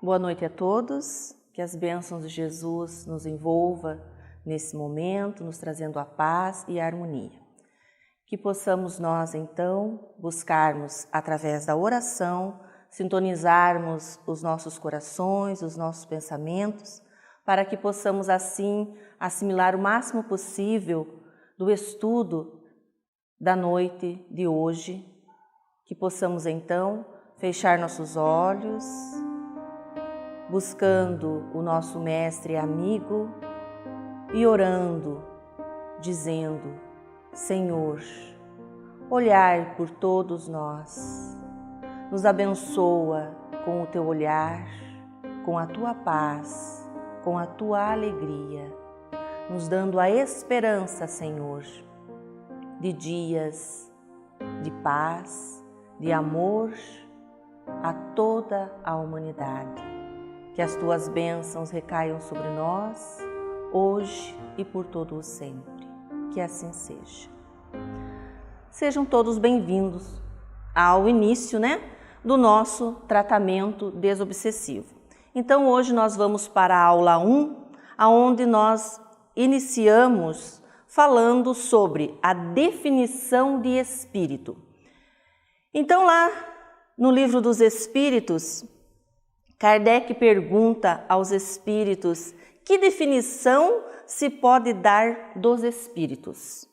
Boa noite a todos, que as bênçãos de Jesus nos envolva nesse momento, nos trazendo a paz e a harmonia. Que possamos nós, então, buscarmos através da oração, sintonizarmos os nossos corações, os nossos pensamentos, para que possamos assim assimilar o máximo possível do estudo da noite de hoje, que possamos então fechar nossos olhos, buscando o nosso mestre e amigo e orando, dizendo: Senhor, olhai por todos nós, nos abençoa com o teu olhar, com a tua paz, com a tua alegria, nos dando a esperança, Senhor, de dias de paz, de amor a toda a humanidade. Que as tuas bênçãos recaiam sobre nós, hoje e por todo o sempre. Que assim seja. Sejam todos bem-vindos ao início, do nosso tratamento desobsessivo. Então, hoje nós vamos para a aula 1, onde nós iniciamos falando sobre a definição de espírito. Então, lá no Livro dos Espíritos, Kardec pergunta aos espíritos que definição se pode dar dos espíritos.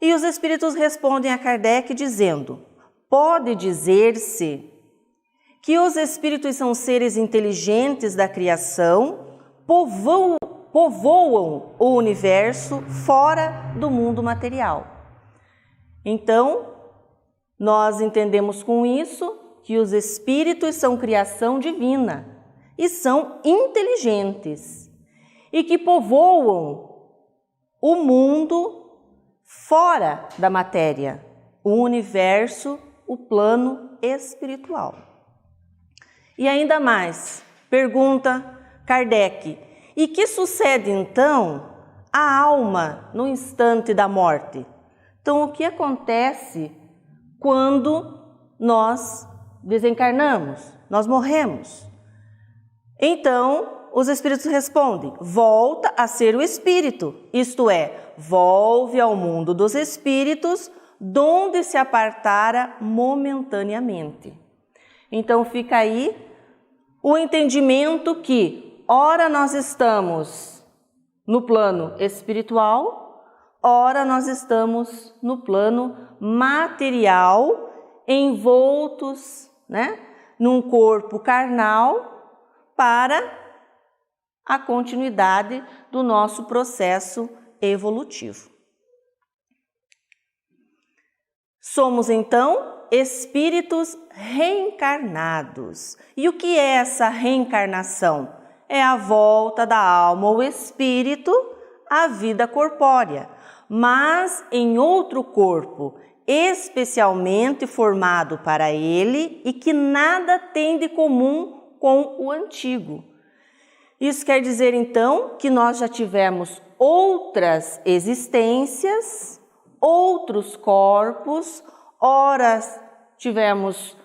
E os espíritos respondem a Kardec dizendo: pode dizer-se que os espíritos são seres inteligentes da criação, povoam o universo fora do mundo material. Então, nós entendemos com isso que os espíritos são criação divina e são inteligentes e que povoam o mundo fora da matéria, o universo, o plano espiritual. E ainda mais, pergunta Kardec: e que sucede então à alma no instante da morte? Então, o que acontece quando nós desencarnamos, nós morremos? Então, os espíritos respondem: volta a ser o espírito, isto é, volve ao mundo dos espíritos, donde se apartara momentaneamente. Então, fica aí o entendimento que, ora nós estamos no plano espiritual, ora nós estamos no plano material, envoltos, num corpo carnal, para a continuidade do nosso processo evolutivo. Somos então espíritos reencarnados. E o que é essa reencarnação? É a volta da alma ou espírito à vida corpórea, mas em outro corpo, especialmente formado para ele e que nada tem de comum com o antigo. Isso quer dizer então que nós já tivemos outras existências, outros corpos, ora tivemos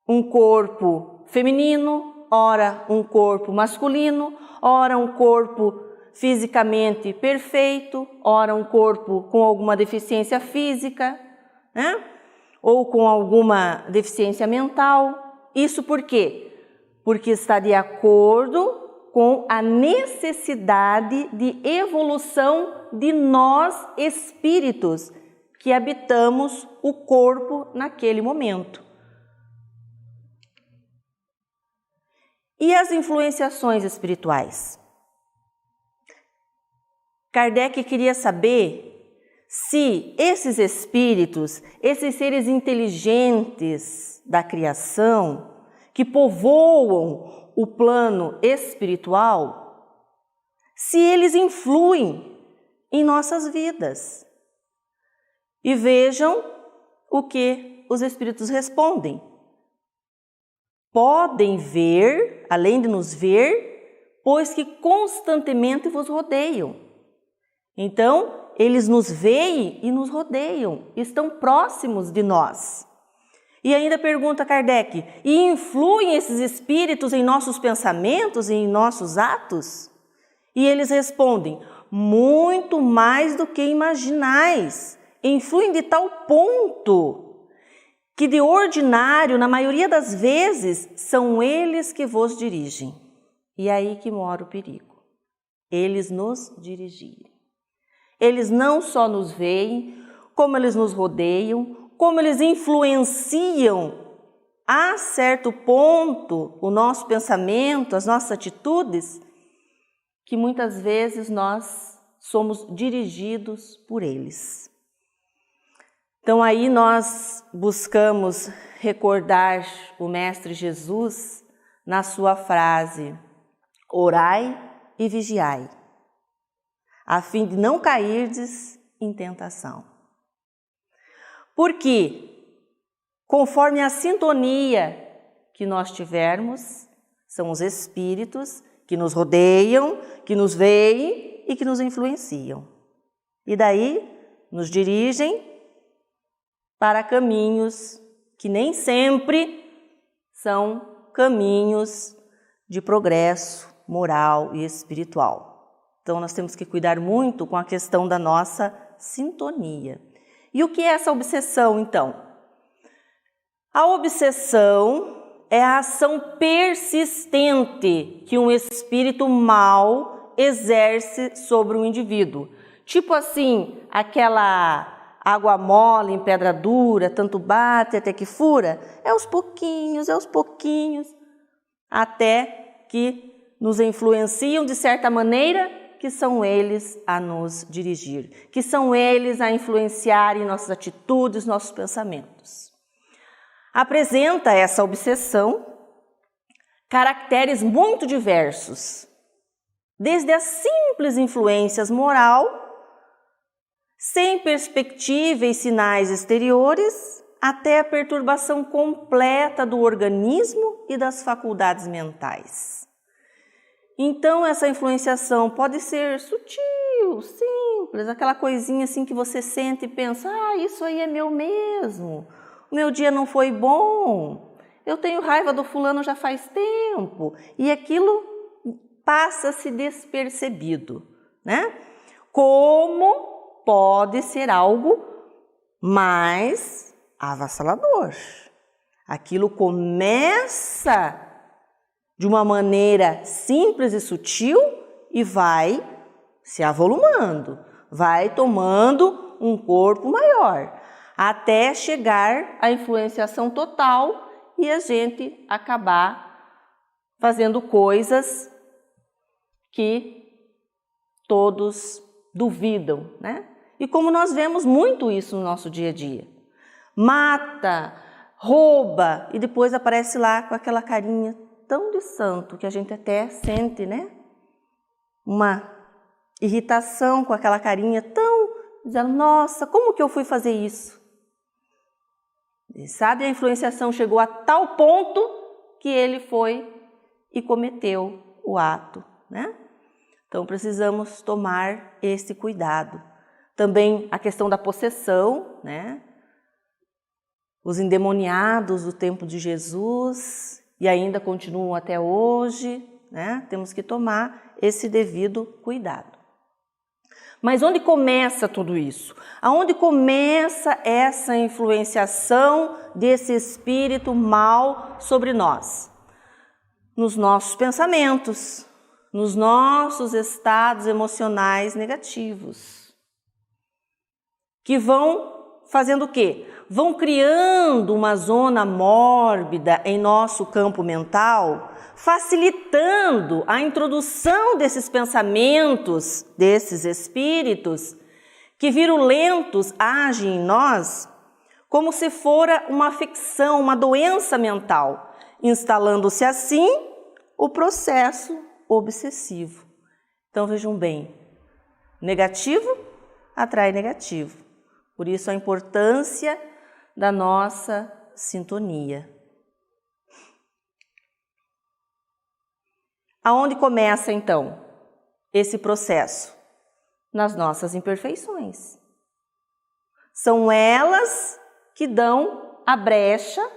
um corpo feminino, ora um corpo masculino, ora um corpo fisicamente perfeito, ora um corpo com alguma deficiência física, ou com alguma deficiência mental. Isso por quê? Porque está de acordo com a necessidade de evolução de nós espíritos que habitamos o corpo naquele momento. E as influenciações espirituais? Kardec queria saber se esses espíritos, esses seres inteligentes da criação, que povoam o plano espiritual, se eles influem em nossas vidas. E vejam o que os espíritos respondem. Podem ver, além de nos ver, pois que constantemente vos rodeiam. Então, eles nos veem e nos rodeiam, estão próximos de nós. E ainda pergunta Kardec, e influem esses espíritos em nossos pensamentos e em nossos atos? E eles respondem, muito mais do que imaginais, influem de tal ponto que de ordinário, na maioria das vezes, são eles que vos dirigem. E é aí que mora o perigo, eles nos dirigirem. Eles não só nos veem, como eles nos rodeiam, como eles influenciam a certo ponto o nosso pensamento, as nossas atitudes, que muitas vezes nós somos dirigidos por eles. Então aí nós buscamos recordar o Mestre Jesus na sua frase, orai e vigiai, a fim de não cairdes em tentação. Porque, conforme a sintonia que nós tivermos, são os espíritos que nos rodeiam, que nos veem e que nos influenciam. E daí nos dirigem para caminhos que nem sempre são caminhos de progresso moral e espiritual. Então nós temos que cuidar muito com a questão da nossa sintonia. E o que é essa obsessão, então? A obsessão é a ação persistente que um espírito mau exerce sobre um indivíduo. Tipo assim, aquela água mole em pedra dura, tanto bate até que fura, é aos pouquinhos, até que nos influenciam de certa maneira, que são eles a nos dirigir, que são eles a influenciarem nossas atitudes, nossos pensamentos. Apresenta essa obsessão caracteres muito diversos, desde as simples influências moral, sem perspectiva e sinais exteriores, até a perturbação completa do organismo e das faculdades mentais. Então, essa influenciação pode ser sutil, simples, aquela coisinha assim que você sente e pensa, isso aí é meu mesmo, o meu dia não foi bom, eu tenho raiva do fulano já faz tempo, e aquilo passa-se despercebido, né? Como pode ser algo mais avassalador. Aquilo começa de uma maneira simples e sutil e vai se avolumando, vai tomando um corpo maior, até chegar à influenciação total e a gente acabar fazendo coisas que todos duvidam, né? E como nós vemos muito isso no nosso dia a dia. Mata, rouba e depois aparece lá com aquela carinha tão de santo que a gente até sente, né? Uma irritação com aquela carinha tão dizendo, nossa, como que eu fui fazer isso? E sabe, a influenciação chegou a tal ponto que ele foi e cometeu o ato, né? Então precisamos tomar esse cuidado. Também a questão da possessão, né? Os endemoniados do tempo de Jesus e ainda continuam até hoje, né? Temos que tomar esse devido cuidado. Mas onde começa tudo isso? Aonde começa essa influenciação desse espírito mal sobre nós? Nos nossos pensamentos, nos nossos estados emocionais negativos, que vão fazendo o quê? Vão criando uma zona mórbida em nosso campo mental, facilitando a introdução desses pensamentos, desses espíritos, que virulentos agem em nós, como se fora uma afecção, uma doença mental, instalando-se assim o processo obsessivo. Então vejam bem, negativo atrai negativo. Por isso a importância da nossa sintonia. Aonde começa então esse processo? Nas nossas imperfeições. São elas que dão a brecha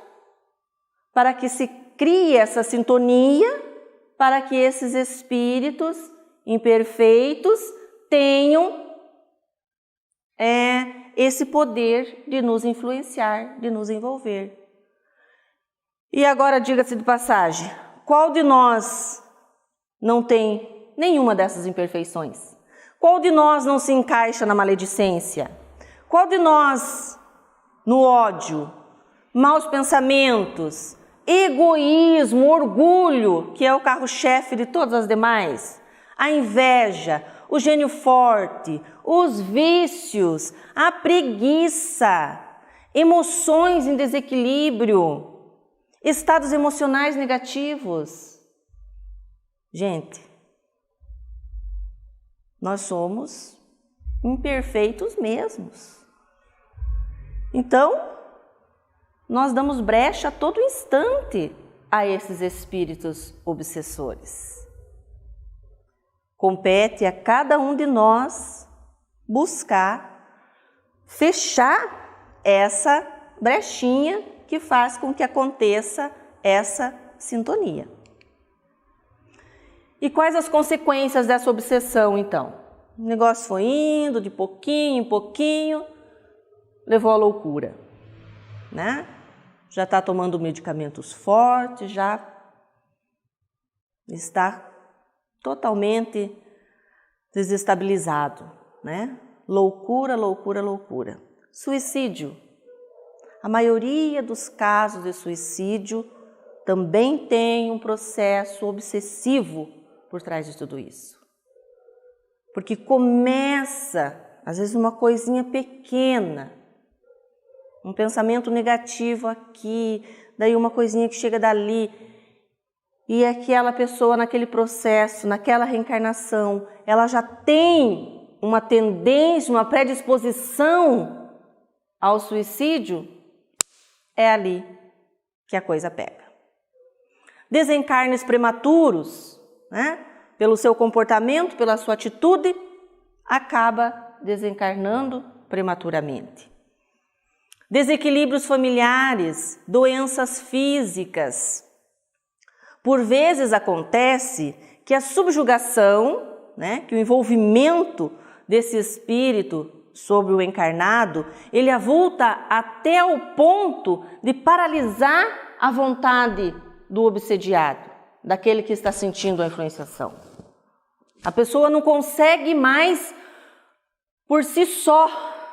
para que se crie essa sintonia, para que esses espíritos imperfeitos tenham esse poder de nos influenciar, de nos envolver. E agora, diga-se de passagem, qual de nós não tem nenhuma dessas imperfeições? Qual de nós não se encaixa na maledicência? Qual de nós no ódio, maus pensamentos, egoísmo, orgulho, que é o carro-chefe de todas as demais, a inveja, o gênio forte, os vícios, a preguiça, emoções em desequilíbrio, estados emocionais negativos? Gente, nós somos imperfeitos mesmos. Então, nós damos brecha a todo instante a esses espíritos obsessores. Compete a cada um de nós buscar fechar essa brechinha que faz com que aconteça essa sintonia. E quais as consequências dessa obsessão, então? O negócio foi indo de pouquinho em pouquinho, levou à loucura, né? Já está tomando medicamentos fortes, já está totalmente desestabilizado, né? Loucura, loucura, loucura. Suicídio. A maioria dos casos de suicídio também tem um processo obsessivo por trás de tudo isso. Porque começa, às vezes, uma coisinha pequena, um pensamento negativo aqui, daí uma coisinha que chega dali, e aquela pessoa naquele processo, naquela reencarnação, ela já tem uma tendência, uma predisposição ao suicídio, é ali que a coisa pega. Desencarnes prematuros, né? Pelo seu comportamento, pela sua atitude, acaba desencarnando prematuramente. Desequilíbrios familiares, doenças físicas. Por vezes acontece que a subjugação, né, que o envolvimento desse espírito sobre o encarnado, ele avulta até o ponto de paralisar a vontade do obsediado, daquele que está sentindo a influenciação. A pessoa não consegue mais, por si só,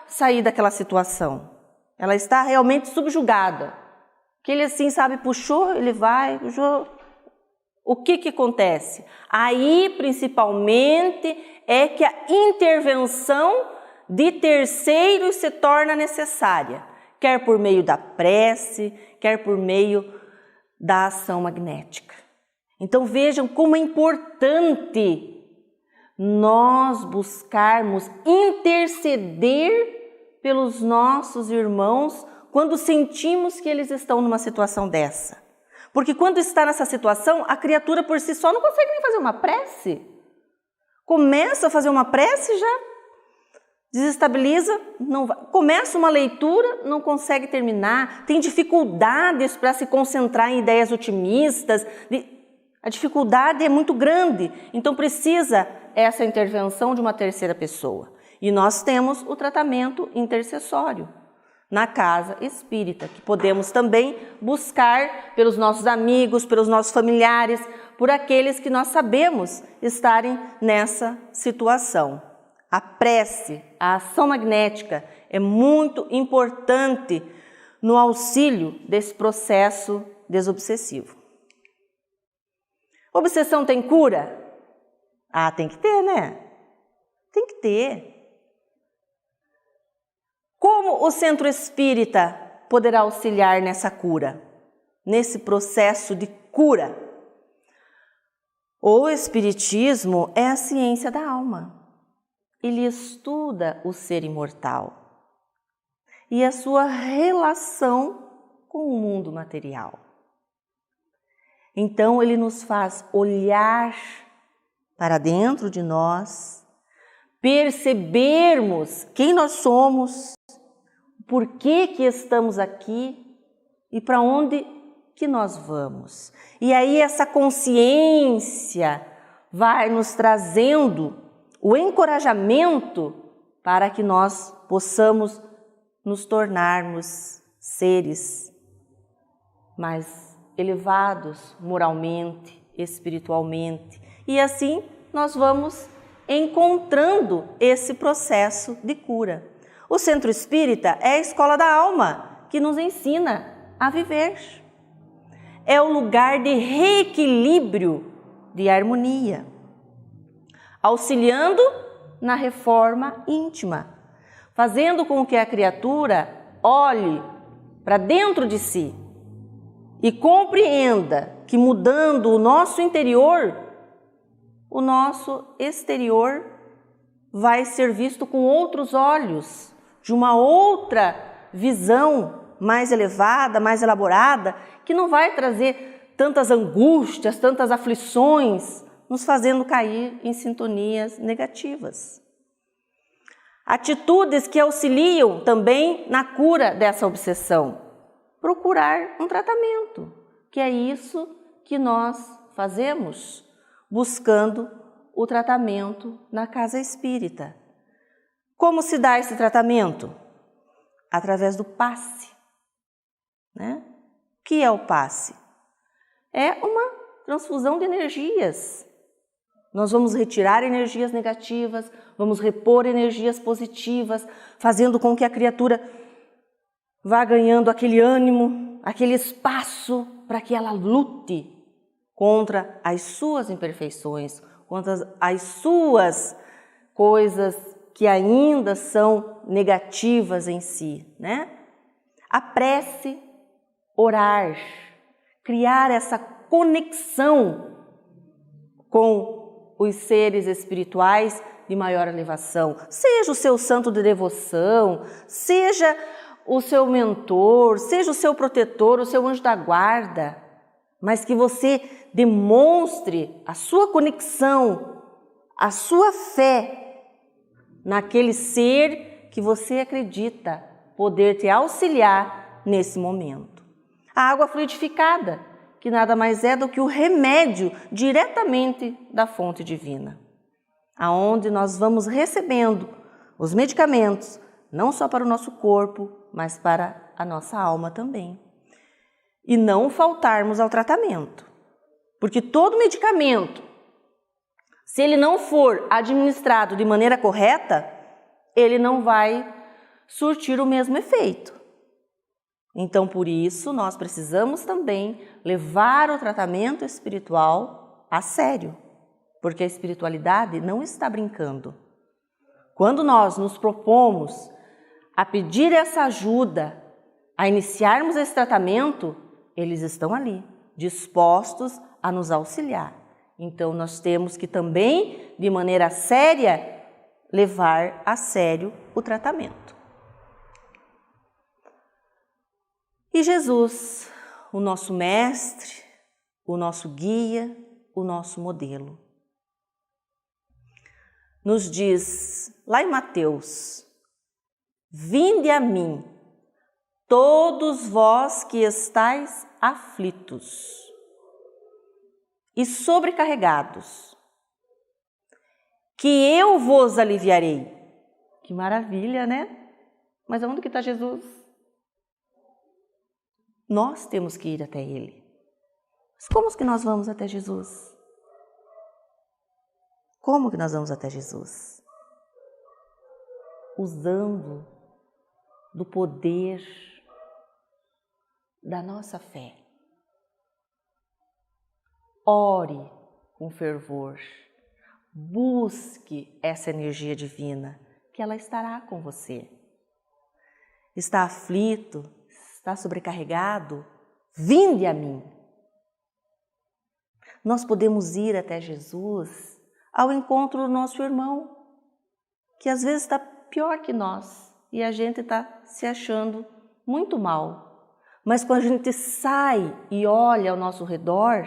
sair daquela situação. Ela está realmente subjugada. Que ele assim, sabe, puxou, ele vai, puxou. O que acontece? Aí, principalmente, é que a intervenção de terceiros se torna necessária, quer por meio da prece, quer por meio da ação magnética. Então vejam como é importante nós buscarmos interceder pelos nossos irmãos quando sentimos que eles estão numa situação dessa. Porque quando está nessa situação, a criatura por si só não consegue nem fazer uma prece. Começa a fazer uma prece, já desestabiliza, não vai. Começa uma leitura, não consegue terminar, tem dificuldades para se concentrar em ideias otimistas. A dificuldade é muito grande, então precisa essa intervenção de uma terceira pessoa. E nós temos o tratamento intercessório na casa espírita, que podemos também buscar pelos nossos amigos, pelos nossos familiares, por aqueles que nós sabemos estarem nessa situação. A prece, a ação magnética é muito importante no auxílio desse processo desobsessivo. Obsessão tem cura? Ah, tem que ter, né? Tem que ter. Como o centro espírita poderá auxiliar nessa cura, nesse processo de cura? O espiritismo é a ciência da alma. Ele estuda o ser imortal e a sua relação com o mundo material. Então, ele nos faz olhar para dentro de nós, percebermos quem nós somos, por que estamos aqui, e para onde que nós vamos. E aí essa consciência vai nos trazendo o encorajamento para que nós possamos nos tornarmos seres mais elevados moralmente, espiritualmente. E assim nós vamos encontrando esse processo de cura. O Centro Espírita é a escola da alma que nos ensina a viver. É o lugar de reequilíbrio, de harmonia, auxiliando na reforma íntima, fazendo com que a criatura olhe para dentro de si e compreenda que mudando o nosso interior, o nosso exterior vai ser visto com outros olhos, de uma outra visão mais elevada, mais elaborada, que não vai trazer tantas angústias, tantas aflições, nos fazendo cair em sintonias negativas. Atitudes que auxiliam também na cura dessa obsessão. Procurar um tratamento, que é isso que nós fazemos, buscando o tratamento na casa espírita. Como se dá esse tratamento? Através do passe. Né? O que é o passe? É uma transfusão de energias. Nós vamos retirar energias negativas, vamos repor energias positivas, fazendo com que a criatura vá ganhando aquele ânimo, aquele espaço para que ela lute contra as suas imperfeições, contra as suas coisas que ainda são negativas em si, né? A prece, orar, criar essa conexão com os seres espirituais de maior elevação, seja o seu santo de devoção, seja o seu mentor, seja o seu protetor, o seu anjo da guarda, mas que você demonstre a sua conexão, a sua fé naquele ser que você acredita poder te auxiliar nesse momento. A água fluidificada, que nada mais é do que o remédio diretamente da fonte divina, aonde nós vamos recebendo os medicamentos, não só para o nosso corpo, mas para a nossa alma também. E não faltarmos ao tratamento, porque todo medicamento, se ele não for administrado de maneira correta, ele não vai surtir o mesmo efeito. Então, por isso, nós precisamos também levar o tratamento espiritual a sério, porque a espiritualidade não está brincando. Quando nós nos propomos a pedir essa ajuda, a iniciarmos esse tratamento, eles estão ali, dispostos a nos auxiliar. Então, nós temos que também, de maneira séria, levar a sério o tratamento. E Jesus, o nosso mestre, o nosso guia, o nosso modelo, nos diz lá em Mateus: vinde a mim, todos vós que estáis aflitos e sobrecarregados, que eu vos aliviarei. Que maravilha, né? Mas onde que está Jesus? Nós temos que ir até Ele. Mas como que nós vamos até Jesus? Como que nós vamos até Jesus? Usando do poder da nossa fé. Ore com fervor. Busque essa energia divina, que ela estará com você. Está aflito? Está sobrecarregado? Vinde a mim. Nós podemos ir até Jesus ao encontro do nosso irmão, que às vezes está pior que nós e a gente está se achando muito mal. Mas quando a gente sai e olha ao nosso redor,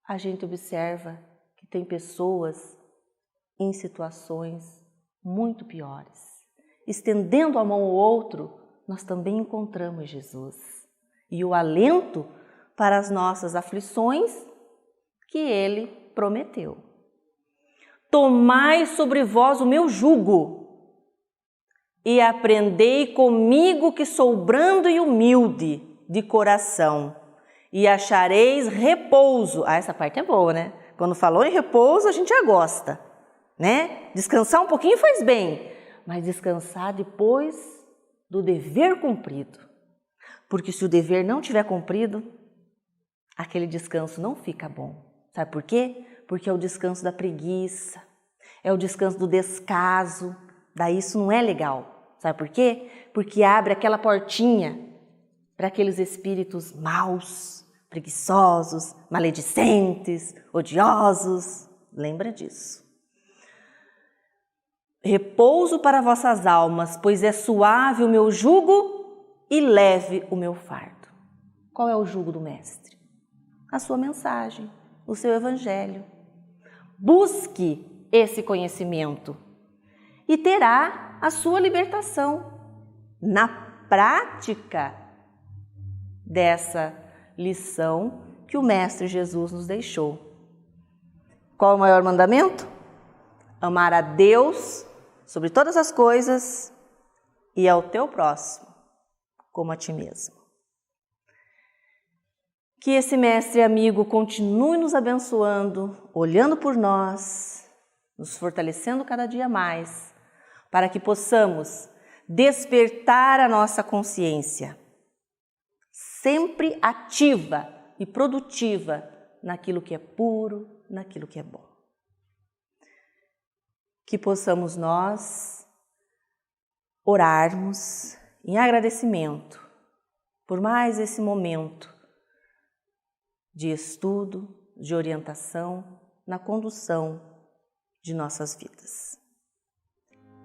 a gente observa que tem pessoas em situações muito piores. estendendo a mão ao outro, nós também encontramos Jesus e o alento para as nossas aflições que Ele prometeu. Tomai sobre vós o meu jugo e aprendei comigo que sou brando e humilde de coração e achareis repouso. Essa parte é boa, né? Quando falou em repouso, a gente já gosta, né? Descansar um pouquinho faz bem, mas descansar depois do dever cumprido. Porque se o dever não tiver cumprido, aquele descanso não fica bom. Sabe por quê? Porque é o descanso da preguiça, é o descanso do descaso. Daí isso não é legal. Sabe por quê? Porque abre aquela portinha para aqueles espíritos maus, preguiçosos, maledicentes, odiosos. Lembra disso. Repouso para vossas almas, pois é suave o meu jugo e leve o meu fardo. Qual é o jugo do Mestre? A sua mensagem, o seu evangelho. Busque esse conhecimento e terá a sua libertação na prática dessa lição que o Mestre Jesus nos deixou. Qual é o maior mandamento? Amar a Deus sobre todas as coisas e ao teu próximo como a ti mesmo. Que esse mestre amigo continue nos abençoando, olhando por nós, nos fortalecendo cada dia mais, para que possamos despertar a nossa consciência, sempre ativa e produtiva naquilo que é puro, naquilo que é bom. Que possamos nós orarmos em agradecimento por mais esse momento de estudo, de orientação na condução de nossas vidas.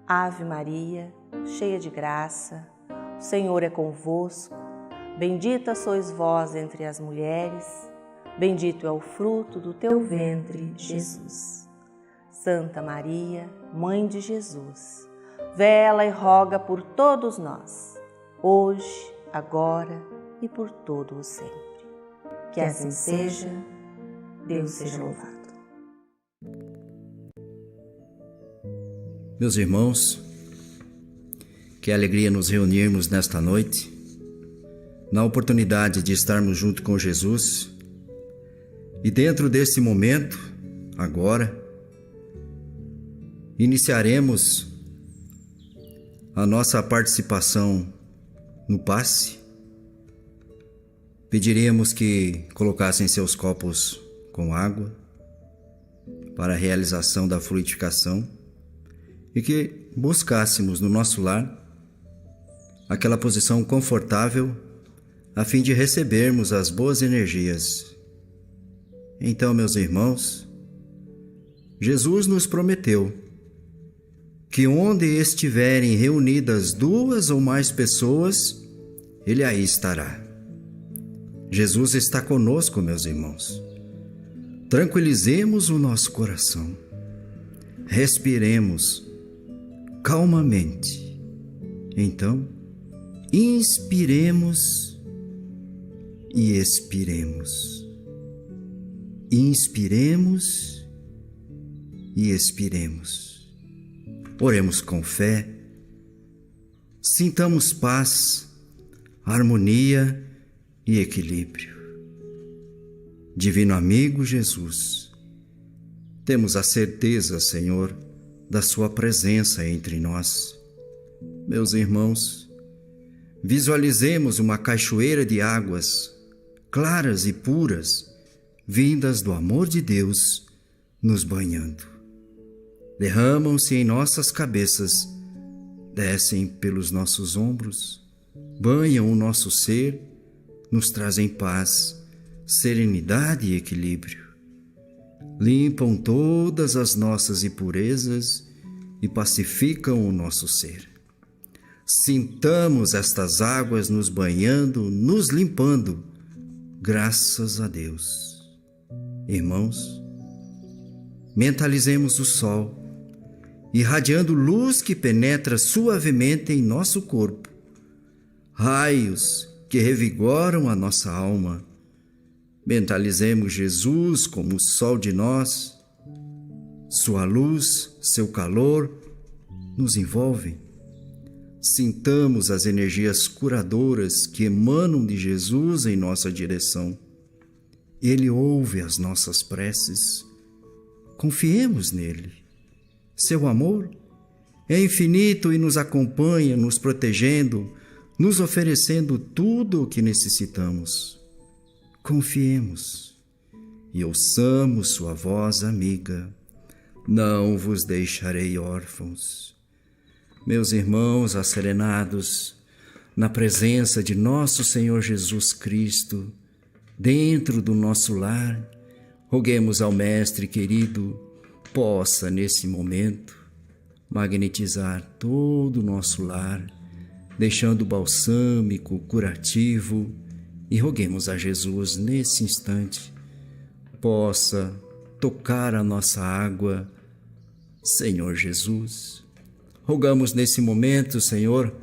Ave Maria, cheia de graça, o Senhor é convosco, bendita sois vós entre as mulheres, bendito é o fruto do teu ventre, Jesus. Santa Maria, Mãe de Jesus, vela e roga por todos nós, hoje, agora e por todo o sempre. Que assim seja, Deus seja louvado. Meus irmãos, que alegria nos reunirmos nesta noite, na oportunidade de estarmos junto com Jesus, e dentro desse momento, agora, iniciaremos a nossa participação no passe. Pediríamos que colocassem seus copos com água para a realização da fluidificação e que buscássemos no nosso lar aquela posição confortável a fim de recebermos as boas energias. Então, meus irmãos, Jesus nos prometeu que onde estiverem reunidas 2 ou mais pessoas, Ele aí estará. Jesus está conosco, meus irmãos. Tranquilizemos o nosso coração. Respiremos calmamente. Então, inspiremos e expiremos. Inspiremos e expiremos. Oremos com fé. Sintamos paz, harmonia e equilíbrio. Divino amigo Jesus, temos a certeza, Senhor, da sua presença entre nós. Meus irmãos, visualizemos uma cachoeira de águas claras e puras, vindas do amor de Deus, nos banhando. Derramam-se em nossas cabeças, descem pelos nossos ombros, banham o nosso ser, nos trazem paz, serenidade e equilíbrio. Limpam todas as nossas impurezas e pacificam o nosso ser. Sintamos estas águas nos banhando, nos limpando, graças a Deus. Irmãos, mentalizemos o sol irradiando luz que penetra suavemente em nosso corpo, raios que revigoram a nossa alma. Mentalizemos Jesus como o sol de nós. Sua luz, seu calor nos envolvem. Sintamos as energias curadoras que emanam de Jesus em nossa direção. Ele ouve as nossas preces. Confiemos nele. Seu amor é infinito e nos acompanha, nos protegendo, nos oferecendo tudo o que necessitamos. Confiemos e ouçamos sua voz amiga. Não vos deixarei órfãos. Meus irmãos asserenados, na presença de nosso Senhor Jesus Cristo, dentro do nosso lar, roguemos ao Mestre querido, possa nesse momento magnetizar todo o nosso lar, deixando balsâmico, curativo, e roguemos a Jesus nesse instante, possa tocar a nossa água. Senhor Jesus, rogamos nesse momento, Senhor,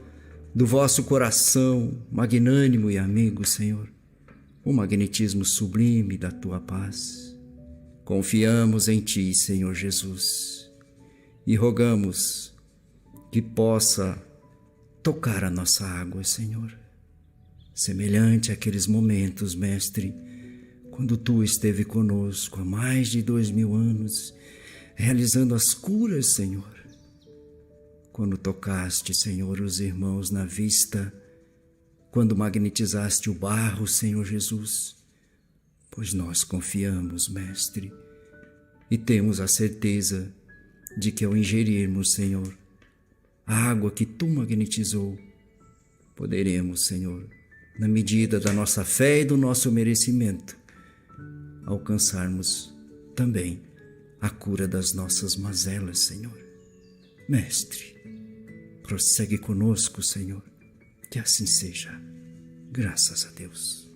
do vosso coração magnânimo e amigo, Senhor, o magnetismo sublime da tua paz. Confiamos em ti, Senhor Jesus, e rogamos que possa tocar a nossa água, Senhor, semelhante àqueles momentos, Mestre, quando tu esteve conosco há mais de 2000 anos, realizando as curas, Senhor. Quando tocaste, Senhor, os irmãos na vista, quando magnetizaste o barro, Senhor Jesus, pois nós confiamos, Mestre, e temos a certeza de que ao ingerirmos, Senhor, a água que tu magnetizou, poderemos, Senhor, na medida da nossa fé e do nosso merecimento, alcançarmos também a cura das nossas mazelas, Senhor. Mestre, prossegue conosco, Senhor, que assim seja. Graças a Deus.